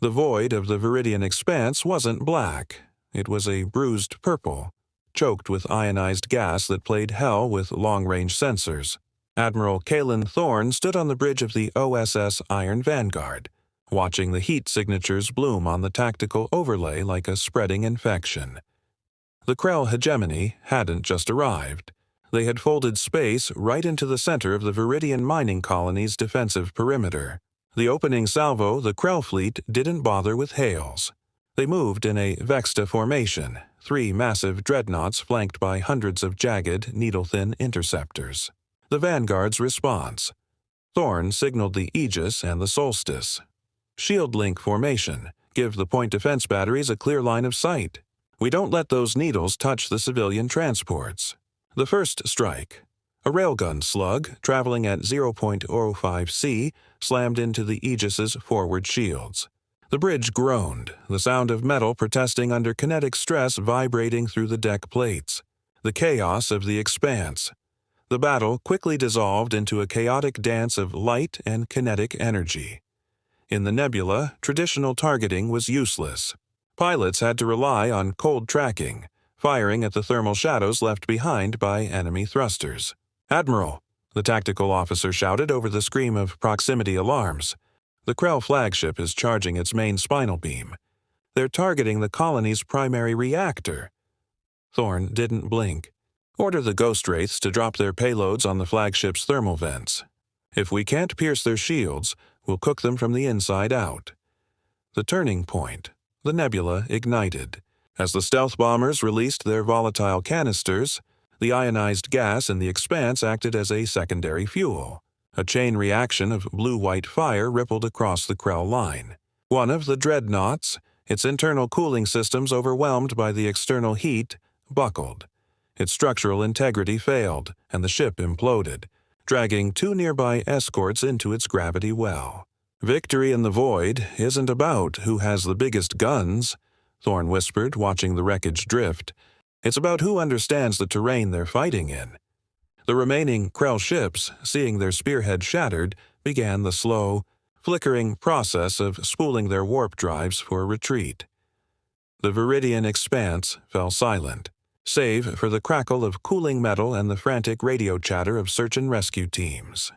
The void of the Veridian expanse wasn't black. It was a bruised purple, choked with ionized gas that played hell with long-range sensors. Admiral Kalen Thorne stood on the bridge of the OSS Iron Vanguard, watching the heat signatures bloom on the tactical overlay like a spreading infection. The Krell hegemony hadn't just arrived. They had folded space right into the center of the Veridian mining colony's defensive perimeter. The opening salvo, the Krell fleet didn't bother with hails. They moved in a Vexta formation, 3 massive dreadnoughts flanked by hundreds of jagged, needle-thin interceptors. The Vanguard's response. Thorne signaled the Aegis and the Solstice. Shield link formation. Give the point defense batteries a clear line of sight. We don't let those needles touch the civilian transports. The first strike. A railgun slug, traveling at 0.05 C, slammed into the Aegis's forward shields. The bridge groaned, the sound of metal protesting under kinetic stress vibrating through the deck plates. The chaos of the expanse. The battle quickly dissolved into a chaotic dance of light and kinetic energy. In the nebula, traditional targeting was useless. Pilots had to rely on cold tracking, firing at the thermal shadows left behind by enemy thrusters. "Admiral," the tactical officer shouted over the scream of proximity alarms. "The Krell flagship is charging its main spinal beam. They're targeting the colony's primary reactor." Thorne didn't blink. "Order the Ghost Wraiths to drop their payloads on the flagship's thermal vents. If we can't pierce their shields, we'll cook them from the inside out." The turning point. The nebula ignited. As the stealth bombers released their volatile canisters, the ionized gas in the expanse acted as a secondary fuel. A chain reaction of blue-white fire rippled across the Krell line. One of the dreadnoughts, its internal cooling systems overwhelmed by the external heat, buckled. Its structural integrity failed, and the ship imploded, dragging 2 nearby escorts into its gravity well. "Victory in the void isn't about who has the biggest guns," Thorne whispered, watching the wreckage drift. "It's about who understands the terrain they're fighting in." The remaining Krell ships, seeing their spearhead shattered, began the slow, flickering process of spooling their warp drives for retreat. The Veridian expanse fell silent, save for the crackle of cooling metal and the frantic radio chatter of search and rescue teams.